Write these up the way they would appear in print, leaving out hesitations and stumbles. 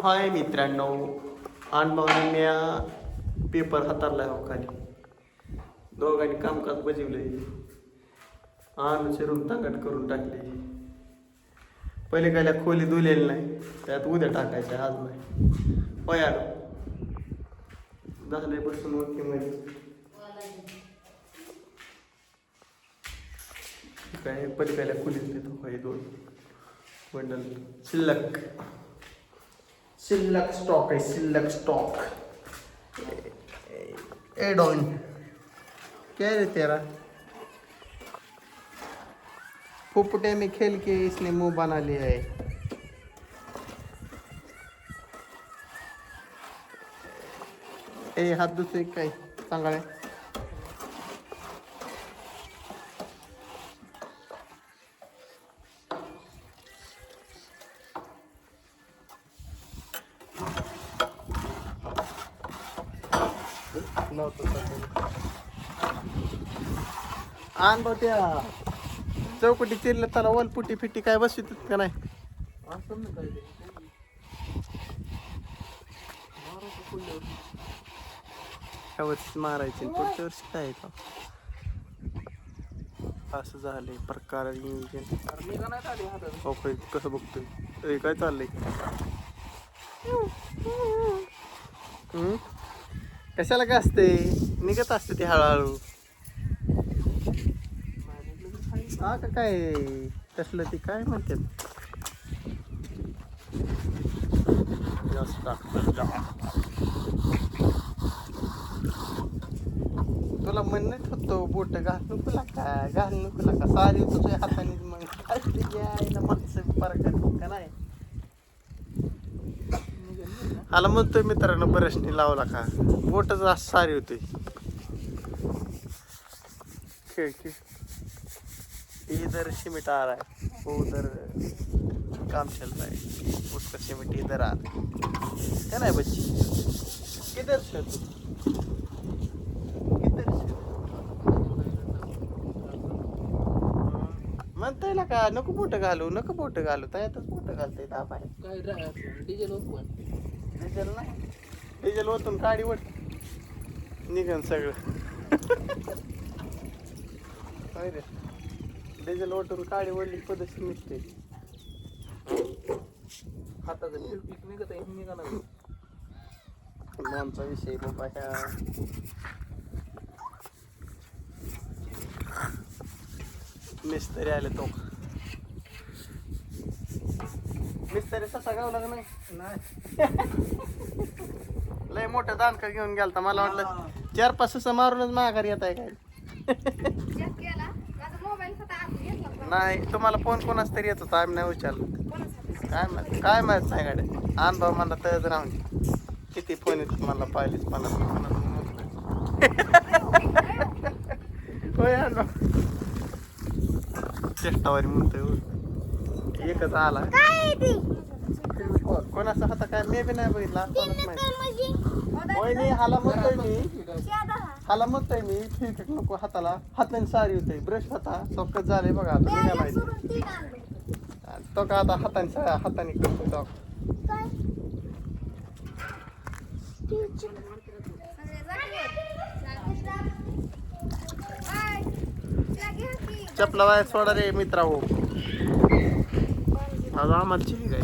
हाय मित्रांनो, अनुभवाने म्या पेपर हाताळलाय हो खाली. दोघांनी कामकाज बजावलंय. अनुसरून तांगट करून टाकले. पहिले कायला खोली धुलेली नाही, त्यात उद्या टाकायचं आज नाही. होय आलो झालंय बसून वरती मध्ये काय पलीकडल्या खोलीत देतो. होय दोन बंडल शिल्लक स्टॉक है, शिल्लक स्टॉक. ए डॉन क्या है तेरा? फुफुटे में खेल के इसने मुंह बना लिया है. ए हात दुसरे काय सांगाळे. आण भाऊ त्या चौकटी चिरलं त्याला वलपुटी फिटी काय बसवित का नाही. ह्या वर्षी मारायचे पुढच्या वर्षी काय आहे का असं झालंय प्रकार नियोजन. कसं बघतोय काय चाललंय. कशाला काय असते निघत असते ते हळूहळू. हा का काय तसलं ती काय म्हणतात तुला म्हणत होतो बोट घाल नको का सारी तुझ्या हाताने मग यायला माणसं फरक का नाही. आला म्हणतोय मित्रांनो बरसनी लावला का बोटच असं सारी होते. खेळ खेळ इधर सिमेंट आ रहा है, उधर काम चल रहा है, उसका सिमेंट इधर आ रहा है. क्या नहीं बच्ची किधर से तू किधर से म्हणता येईल का नको बोट घालू त्यातच बोट घालता येत आपण. डिझेल नाही डिझेल ओतून काडी वट निघन सगळं. काय रे डिझेल ओतून काडी वडली पद्धतशीर निघते. हाताचं पीक निघत आहे निघाला आमचा विषय बाबा. ह्या मिस्त्री आले तो मिस्त्री ससा गावला का नाही. लय मोठं दानका घेऊन गेलता मला वाटलं 4-5 ससा मारूनच माघारी येत आहे काय. नाही तुम्हाला फोन कोणाच तरी येत होता आम्ही नाही विचारलं. काय माहित नाही गाड्या अनुभव मला तळच राहून किती फोन येत मला पाहिलेच 50 होय अनुभव चेष्टावारी म्हणतोय एकच आला. कोणाचा होता काय मी बी नाही बघितला कोणाच माहिती. हाला म्हणतोय मी ठीक नको हाताला हाताने सारी होते ब्रश होता चौकत झाले बघा आता निघा माहिती तो का आता हाताने करतो तो. चपला वाय सोडा रे मित्रा हो आज आम्हाला चिली काय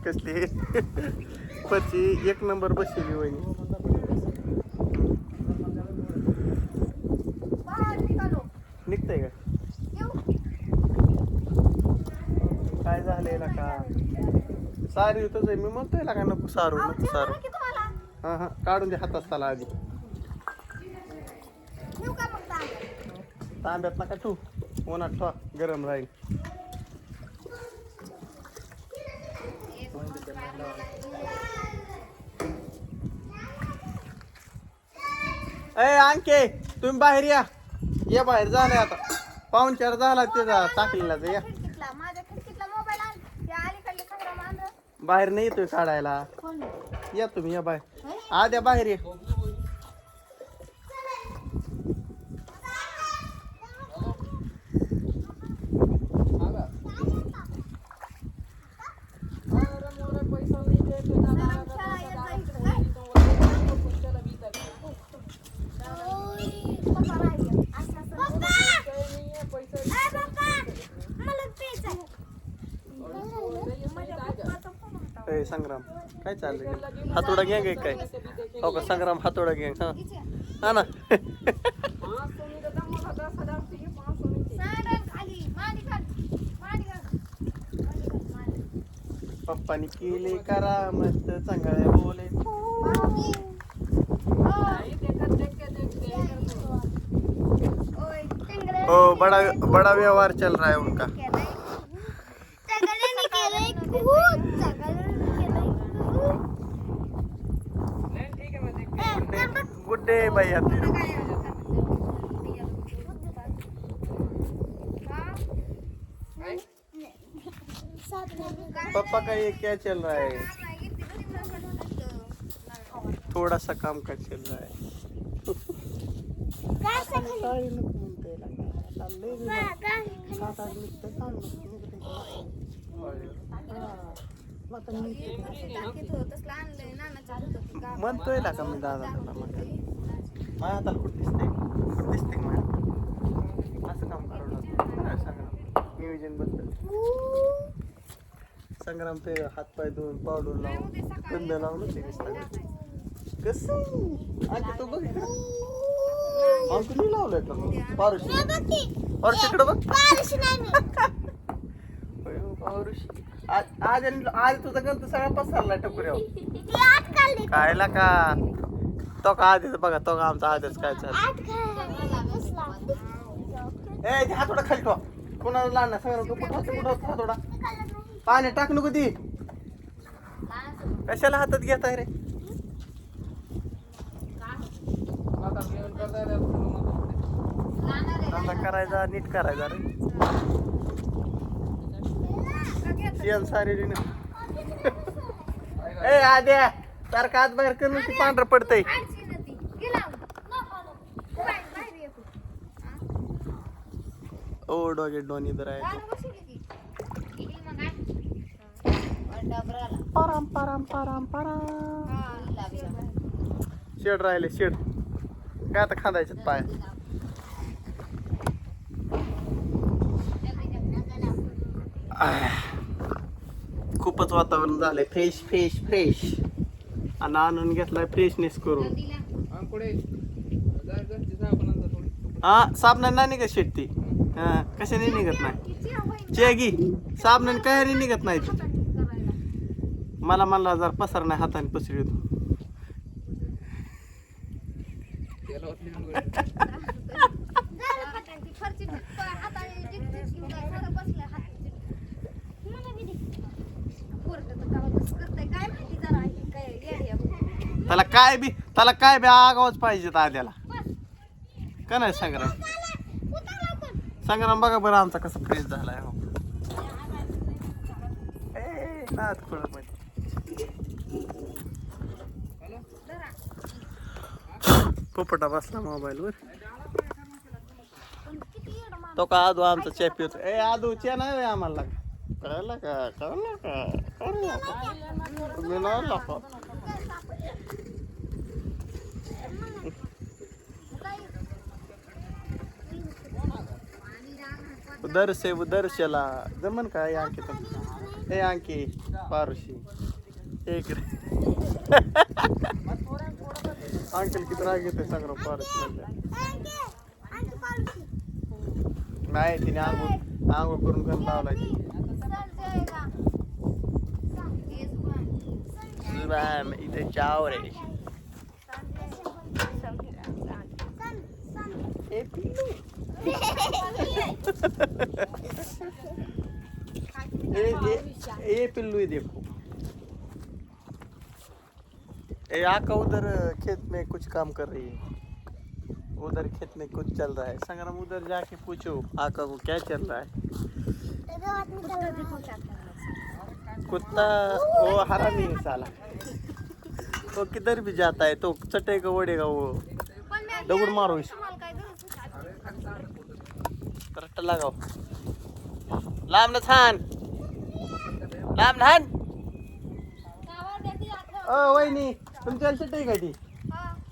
कसली पची 1 नंबर बसली वहिनी. निघतंय का काय झालंय ना का सारी होतच आहे. मी म्हणतोय का नको सारू हा हा काढून दे हातात त्याला आधी. तांब्यात नका ठेवू उन्हात ठेवा गरम राहील. ए अंके तुम्ही बाहेर या बाहेर झालंय आता 4:15 झाला त्याचा टाकलेला या बाहेर नाही येतोय काढायला. या तुम्ही या बाहेर आद्या बाहेर ये. ए संग्राम काय चाललंय हातोडा गँग आहे काय हो का संग्राम हातोडा गँग हा ना पप्पानी केले करा मस्त चांगल्या बोले ओ बड़ा बड़ा व्यवहार चल रहा है उनका गुड डे भैया पापा का ये क्या चल रहा है थोड़ा सा काम का चल रहा है म्हणतोय ना का मी दादा माझ्या हाताला कुठं दिसते माझ्या असं काम करू नियोजन बद्दल संग्राम ते हातपाय धुवून पावडर लावून बंद लावून कसं आता तो बघ आमचं मी लावलंय का पारुशी पारुशीकडे बघ पारुशी आज तुझा गंत सगळा पसरलाय टकुऱ्यावर कायला का तो का आधीच बघा तो का आमचा आधीच काय चालू ए हातोडा खाली ठेवा कोणाला लहान सगळं कुठं हातोडा पाणी टाक नको ती कशाला हातात घेताय रे करायचा नीट करायचा रे सीएम सारी ए आद्या सारखं आत बाहेर करून ती पांढरं पडतंय ओ डॉगे डॉन इधर आहे पराम पराम पराम पराम शेड राहिले शेड काय आता खांदायच्यात पाय खूपच वातावरण झालंय फ्रेश फ्रेश फ्रेश आणि आणून घेतलाय फ्रेशनेस करून हा साबण नाही निघत शेट्टी हा कशाने निघत नाही चेगी साबण काय निघत नाही मला म्हणला जर पसर नाही हाताने पसरी होतो त्याला काय बी आगावच पाहिजे आद्याला का नाही संग्राम बघा बरं आमचा कसा फ्रेश झालाय हो नाद पोपटा बसला मोबाईल वर तो का आदू आमचा च्या पितो ए आदू च्या नाही आम्हाला कळलं का तुम्ही नाही लाका उधर चला जमन का या अंकित ए अंकी पारुशी एक अंकल किती राग येते संग्राम पारुशी म्हणलं नाही तिने आंघोळ करून घर लावला इथे चाव रे ये पिल्लू देखो ये आका उधर खेत में कुछ काम कर रही है उधर खेत में कुछ चल रहा है संग्राम उधर जाके पूछो आका को क्या चल रहा है कुत्ता वो हरामी है साला वो किधर भी जाता है तो चटेगा ओढ़ेगा वो दगड़ मारो इस करट लगाओ लांब छान ओ वहिनी तुमच्या चटई काय ती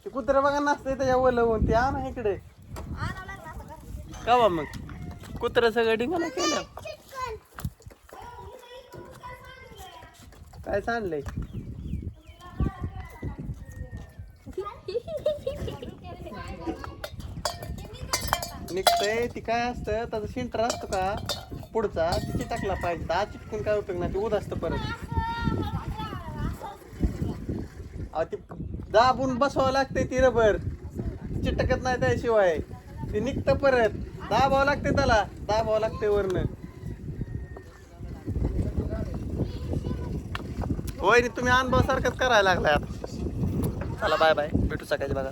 कुत्रा बघा नसते त्याच्या ओलवून ते आणा इकडे का बा मग कुत्रा सगळं डिंगाला केलं काय सांडलंय? निघतंय ती काय असतं त्याचं सेंटर असतं का पुढचा तिथे टाकला पाहिजे. आज चिटकून काय उपयोग नाही, ते उद असतं परत. अहो ती दाबून बसवावं लागतंय ती रबर, चिटकत नाही त्याशिवाय. ते निघतं परत, दाबावं लागते त्याला, दाबावं लागते वरनं. होय तुम्ही अनुभव सारखंच करायला लागलाय आता. चला बाय बाय, भेटू सकाळची बघा.